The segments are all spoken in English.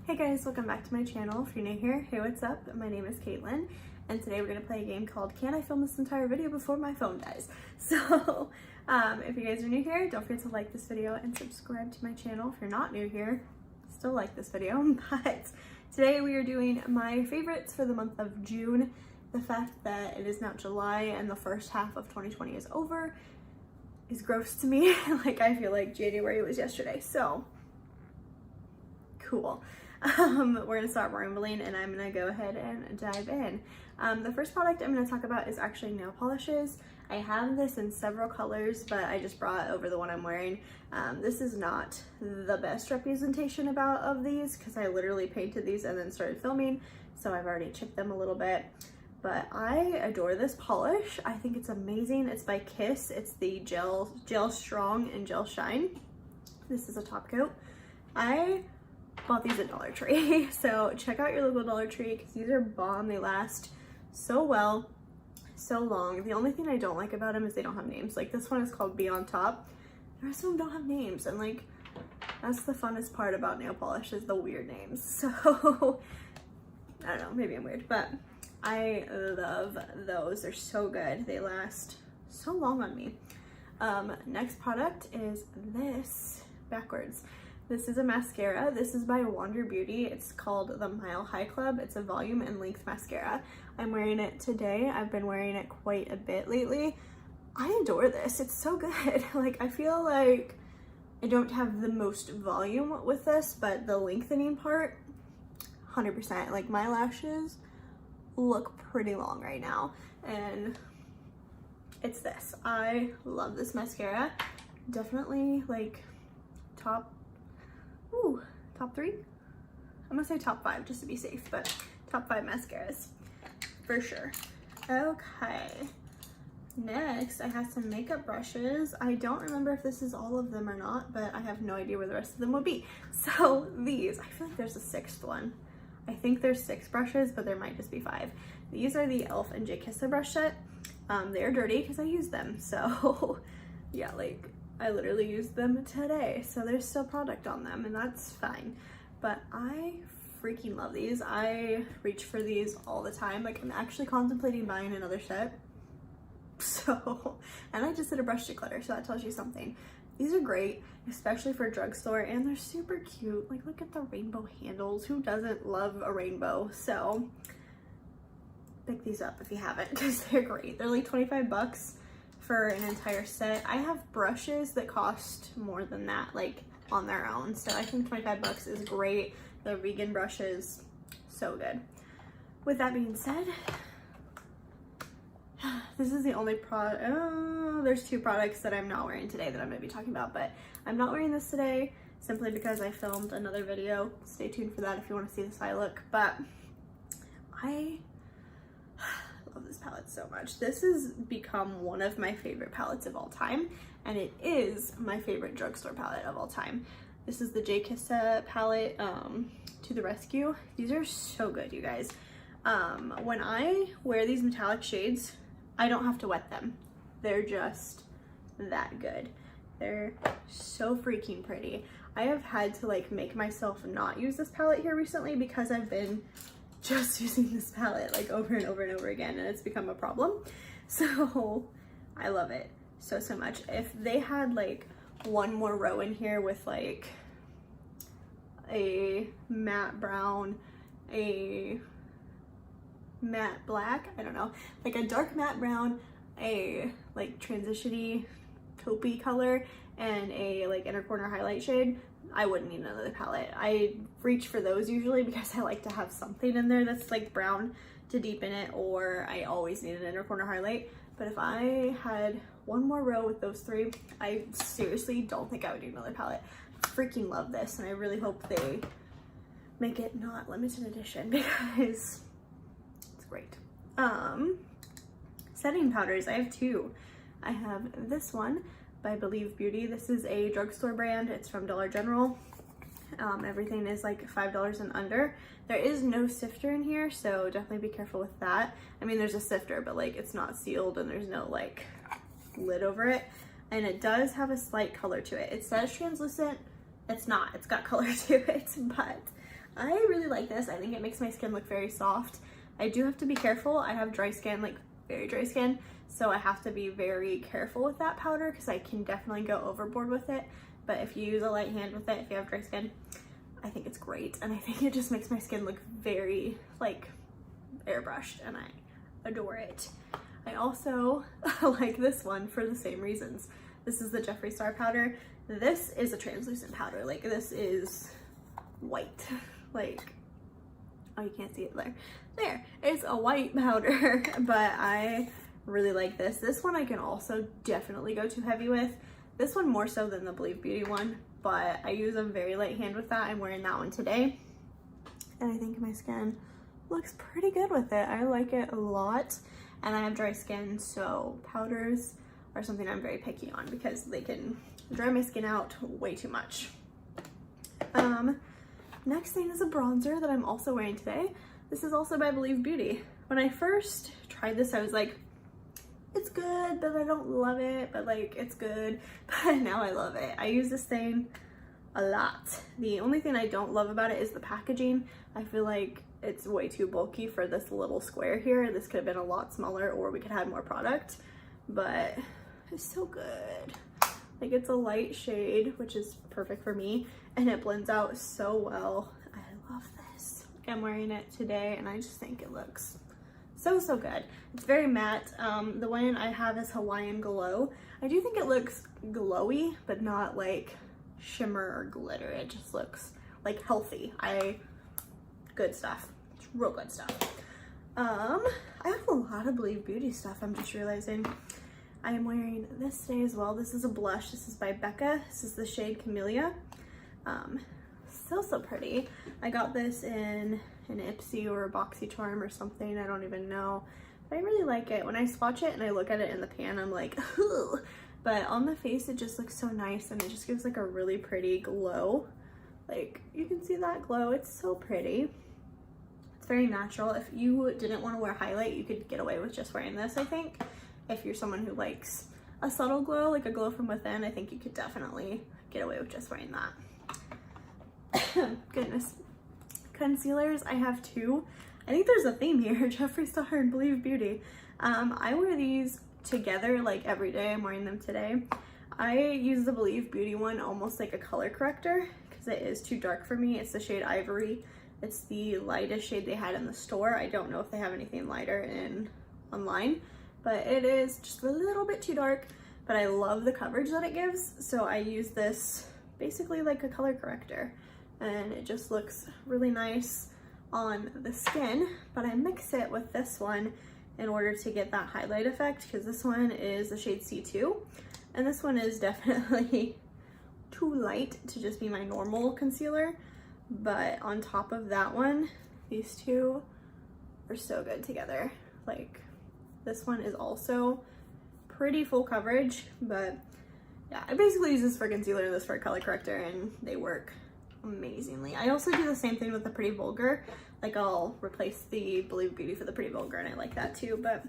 Hey guys, welcome back to my channel. If you're new here, hey, what's up? My name is Caitlin, and today we're gonna play a game called Can I Film This Entire Video Before My Phone Dies? So, if you guys are new here, don't forget to like this video and subscribe to my channel. If you're not new here, still like this video. But today we are doing my favorites for the month of June. The fact that it is now July and the first half of 2020 is over is gross to me. Like, I feel like January was yesterday. So, cool. We're gonna start rambling and I'm gonna go ahead and dive in. The first product I'm gonna talk about is actually nail polishes. I have this in several colors, but I just brought over the one I'm wearing. This is not the best representation of these because I literally painted these and then started filming, so I've already chipped them a little bit. But I adore this polish. I think it's amazing. It's by Kiss. It's the Gel Strong and Gel Shine. This is a top coat. I bought these at Dollar Tree. So check out your local Dollar Tree because these are bomb. They last so well, so long. The only thing I don't like about them is they don't have names. Like, this one is called Be On Top. The rest of them don't have names, and like, that's the funnest part about nail polish, is the weird names. So I don't know, maybe I'm weird, but I love those. They're so good. They last so long on me. Next product is this, backwards. This is a mascara. This is by Wander Beauty. It's called the Mile High Club. It's a volume and length mascara. I'm wearing it today. I've been wearing it quite a bit lately. I adore this. It's so good. Like, I feel like I don't have the most volume with this, but the lengthening part, 100%. Like, my lashes look pretty long right now, and it's this. I love this mascara. Definitely like top 3. I'm gonna say top 5 just to be safe, but top 5 mascaras for sure. Okay, next I have some makeup brushes. I don't remember if this is all of them or not, but I have no idea where the rest of them will be. So these, I feel like there's a 6th one. I think there's 6 brushes, but there might just be 5. These are the e.l.f. and J. Kisser brush set. They're dirty because I use them. So yeah, like, I literally used them today. So there's still product on them, and that's fine. But I freaking love these. I reach for these all the time. Like, I'm actually contemplating buying another set. So, and I just did a brush declutter, so that tells you something. These are great, especially for a drugstore, and they're super cute. Like, look at the rainbow handles. Who doesn't love a rainbow? So pick these up if you haven't, because they're great. They're like 25 bucks for an entire set. I have brushes that cost more than that, like, on their own. So I think 25 bucks is great. They're vegan brushes, so good. With that being said, this is the only product. Oh, there's 2 products that I'm not wearing today that I'm going to be talking about, but I'm not wearing this today simply because I filmed another video. Stay tuned for that if you want to see this eye look. But I love this palette so much. This has become one of my favorite palettes of all time, and it is my favorite drugstore palette of all time. This is the J. Kisser palette, To the Rescue. These are so good, you guys. When I wear these metallic shades, I don't have to wet them. They're just that good. They're so freaking pretty. I have had to like make myself not use this palette here recently because I've been just using this palette like over and over and over again, and it's become a problem. So I love it so much. If they had like one more row in here with like a matte brown, a matte black, I don't know, like a dark matte brown, a like transition-y taupey color, and a like inner corner highlight shade, I wouldn't need another palette. I reach for those usually because I like to have something in there that's like brown to deepen it, or I always need an inner corner highlight. But if I had one more row with those 3, I seriously don't think I would need another palette. I freaking love this, and I really hope they make it not limited edition because it's great. Setting powders, I have 2. I have this one by Believe Beauty. This is a drugstore brand. It's from Dollar General. Everything is like $5 and under. There is no sifter in here, so definitely be careful with that. I mean, there's a sifter, but like, it's not sealed and there's no like lid over it. And it does have a slight color to it. It says translucent. It's not. It's got color to it, but I really like this. I think it makes my skin look very soft. I do have to be careful. I have dry skin, like very dry skin, so I have to be very careful with that powder because I can definitely go overboard with it. But if you use a light hand with it, if you have dry skin, I think it's great. And I think it just makes my skin look very like airbrushed, and I adore it. I also like this one for the same reasons. This is the Jeffree Star powder. This is a translucent powder. Like, this is white. Like, oh, you can't see it there. There, it's a white powder, but I really like this. This one I can also definitely go too heavy with. This one more so than the Believe Beauty one, but I use a very light hand with that. I'm wearing that one today, and I think my skin looks pretty good with it. I like it a lot, and I have dry skin, so powders are something I'm very picky on because they can dry my skin out way too much. Next thing is a bronzer that I'm also wearing today. This is also by Believe Beauty. When I first tried this, I was like, it's good, but I don't love it, but like, it's good. But now I love it. I use this thing a lot. The only thing I don't love about it is the packaging. I feel like it's way too bulky for this little square here. This could have been a lot smaller, or we could have more product, but it's so good. Like, it's a light shade, which is perfect for me, and it blends out so well. I love this. I'm wearing it today, and I just think it looks so, so good. It's very matte. The one I have is Hawaiian Glow. I do think it looks glowy, but not like shimmer or glitter. It just looks like healthy. Good stuff. It's real good stuff. I have a lot of Believe Beauty stuff, I'm just realizing. I am wearing this today as well. This is a blush. This is by Becca. This is the shade Camellia. So pretty. I got this in an Ipsy or a BoxyCharm or something. I don't even know. But I really like it. When I swatch it and I look at it in the pan, I'm like, ooh. But on the face, it just looks so nice, and it just gives like a really pretty glow. Like, you can see that glow. It's so pretty. It's very natural. If you didn't want to wear highlight, you could get away with just wearing this, I think. If you're someone who likes a subtle glow, like a glow from within, I think you could definitely get away with just wearing that. Goodness. Concealers, I have two. I think there's a theme here, Jeffree Star and Believe Beauty. I wear these together like every day. I'm wearing them today. I use the Believe Beauty one almost like a color corrector because it is too dark for me. It's the shade Ivory. It's the lightest shade they had in the store. I don't know if they have anything lighter online, but it is just a little bit too dark, but I love the coverage that it gives. So I use this basically like a color corrector, and it just looks really nice on the skin, but I mix it with this one in order to get that highlight effect, because this one is the shade C2, and this one is definitely too light to just be my normal concealer. But on top of that one, these two are so good together. Like, this one is also pretty full coverage, but yeah, I basically use this for concealer and this for color corrector, and they work amazingly. I also do the same thing with the Pretty Vulgar. Like, I'll replace the Believe Beauty for the Pretty Vulgar, and I like that too, but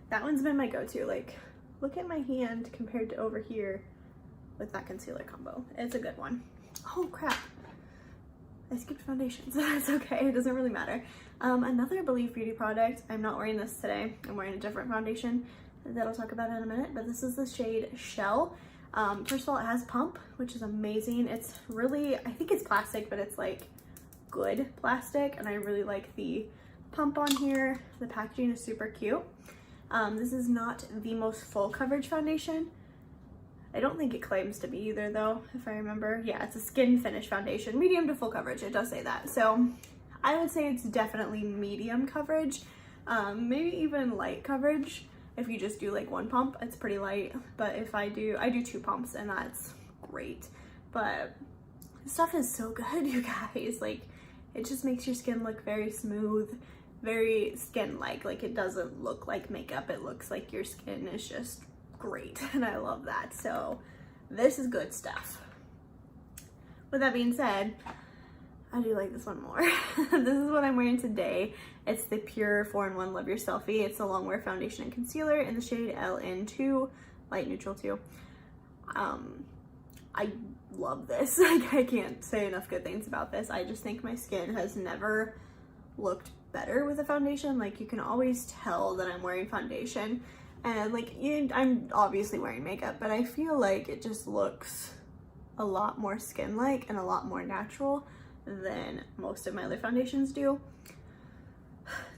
that one's been my go-to. Like, look at my hand compared to over here with that concealer combo. It's a good one. Oh crap, I skipped foundations. That's okay, it doesn't really matter. Another Believe Beauty product, I'm not wearing this today. I'm wearing a different foundation that I'll talk about in a minute, but this is the shade Shell. First of all, it has pump, which is amazing. It's really, I think it's plastic, but it's like good plastic, and I really like the pump on here. The packaging is super cute. This is not the most full coverage foundation. I don't think it claims to be either though, if I remember. Yeah, it's a skin finish foundation, medium to full coverage, it does say that. So I would say it's definitely medium coverage, maybe even light coverage. If you just do like one pump, it's pretty light, but if I do two pumps, and that's great. But this stuff is so good, you guys. Like, it just makes your skin look very smooth, very skin-like. Like, it doesn't look like makeup, it looks like your skin is just great, and I love that. So this is good stuff. With that being said, I do like this one more. This is what I'm wearing today. It's the Pure 4-in-1 Love Your Selfie. It's a long wear foundation and concealer in the shade LN2, light neutral 2. I love this. Like, I can't say enough good things about this. I just think my skin has never looked better with a foundation. Like, you can always tell that I'm wearing foundation, and like, I'm obviously wearing makeup, but I feel like it just looks a lot more skin-like and a lot more natural than most of my other foundations do.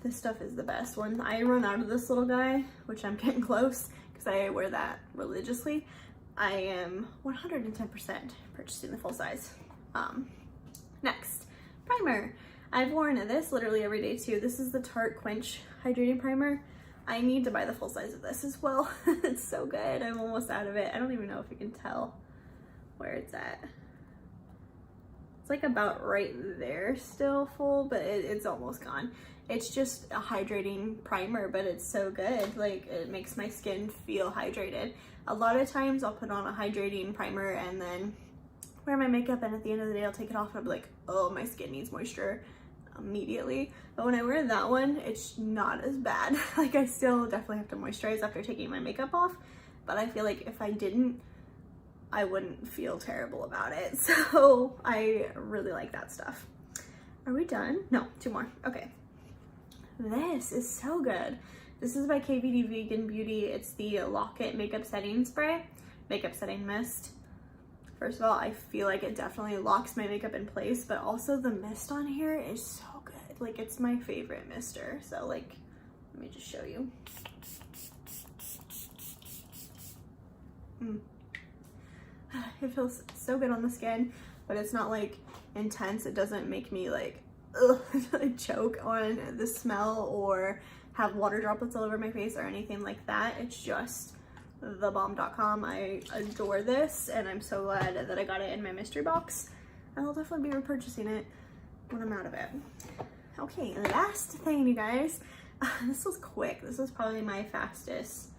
This stuff is the best. When I run out of this little guy, which I'm getting close because I wear that religiously, I am 110% purchasing the full size. Next, primer. I've worn this literally every day too. This is the Tarte Quench Hydrating Primer. I need to buy the full size of this as well. It's so good. I'm almost out of it. I don't even know if you can tell where it's at. It's like about right there still full, but it's almost gone. It's just a hydrating primer, but it's so good. Like, it makes my skin feel hydrated. A lot of times I'll put on a hydrating primer and then wear my makeup, and at the end of the day I'll take it off and I'll be like, oh, my skin needs moisture immediately. But when I wear that one, it's not as bad. Like, I still definitely have to moisturize after taking my makeup off, but I feel like if I didn't, I wouldn't feel terrible about it. So I really like that stuff. Are we done? No, 2 more. Okay. This is so good. This is by KVD Vegan Beauty. It's the Lock It Makeup Setting Spray, Makeup Setting Mist. First of all, I feel like it definitely locks my makeup in place, but also the mist on here is so good. Like, it's my favorite mister. So, like, let me just show you. It feels so good on the skin, but it's not like intense. It doesn't make me like choke on the smell or have water droplets all over my face or anything like that. It's just thebomb.com. I adore this, and I'm so glad that I got it in my mystery box. And I'll definitely be repurchasing it when I'm out of it. Okay, last thing, you guys. This was quick. This was probably my fastest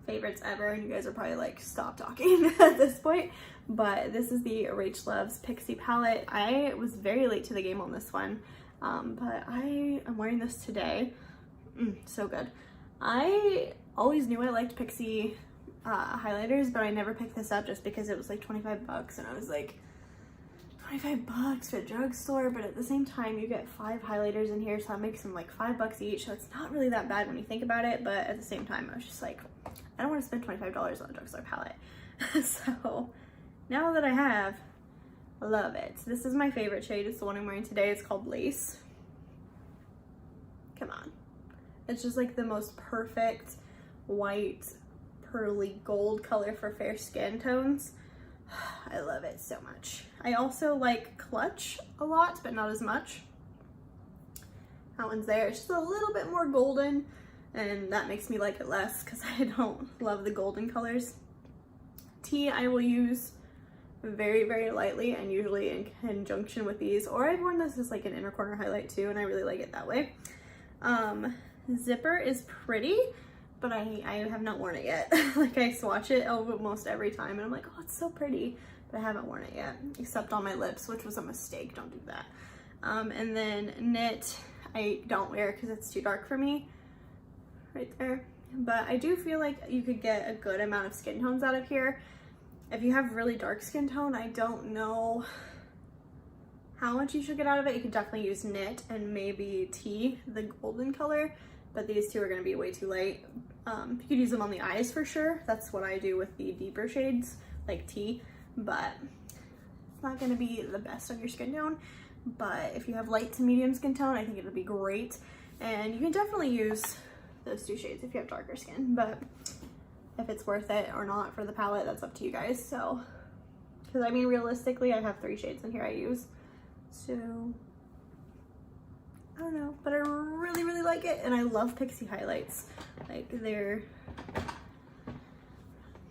favorites ever, and you guys are probably like, stop talking at this point. But this is the Rach Loves Pixie palette. I was very late to the game on this one, but I am wearing this today. So good. I always knew I liked Pixie highlighters, but I never picked this up just because it was like 25 bucks, and I was like, 25 bucks for a drugstore, but at the same time you get 5 highlighters in here, so that makes them like $5 each, so it's not really that bad when you think about it. But at the same time, I was just like, I don't want to spend $25 on a drugstore palette. So now that I have, I love it. So this is my favorite shade. It's the one I'm wearing today. It's called Lace. Come on. It's just like the most perfect white, pearly gold color for fair skin tones. I love it so much. I also like Clutch a lot, but not as much. That one's there. It's just a little bit more golden, and that makes me like it less because I don't love the golden colors. Tea I will use very, very lightly, and usually in conjunction with these, or I've worn this as like an inner corner highlight too, and I really like it that way. Zipper is pretty, but I have not worn it yet. Like, I swatch it almost every time and I'm like, oh, it's so pretty, but I haven't worn it yet, except on my lips, which was a mistake. Don't do that. And then Knit I don't wear because it's too dark for me right there, but I do feel like you could get a good amount of skin tones out of here. If you have really dark skin tone, I don't know how much you should get out of it. You could definitely use Knit and maybe Tea, the golden color, but these two are going to be way too light. You could use them on the eyes for sure. That's what I do with the deeper shades like Tea, but it's not going to be the best on your skin tone. But if you have light to medium skin tone, I think it'll be great. And you can definitely use those 2 shades if you have darker skin, but if it's worth it or not for the palette, that's up to you guys. So, because I mean, realistically, I have 3 shades in here I use. So, I don't know, but I really, really like it, and I love Pixie highlights. Like, they're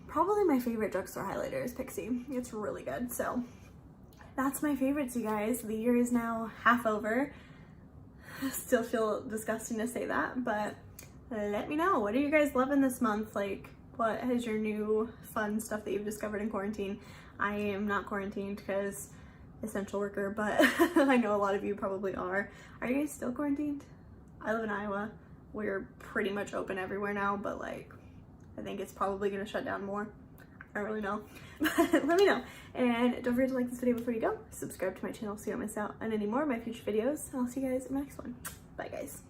probably my favorite drugstore highlighter is Pixie. It's really good. So, that's my favorites, you guys. The year is now half over. I still feel disgusting to say that, but let me know. What are you guys loving this month? Like, what is your new fun stuff that you've discovered in quarantine? I am not quarantined because essential worker, but I know a lot of you probably are. Are you guys still quarantined? I live in Iowa. We're pretty much open everywhere now, but like, I think it's probably gonna shut down more. I don't really know, but let me know. And don't forget to like this video before you go. Subscribe to my channel so you don't miss out on any more of my future videos. I'll see you guys in the next one. Bye guys.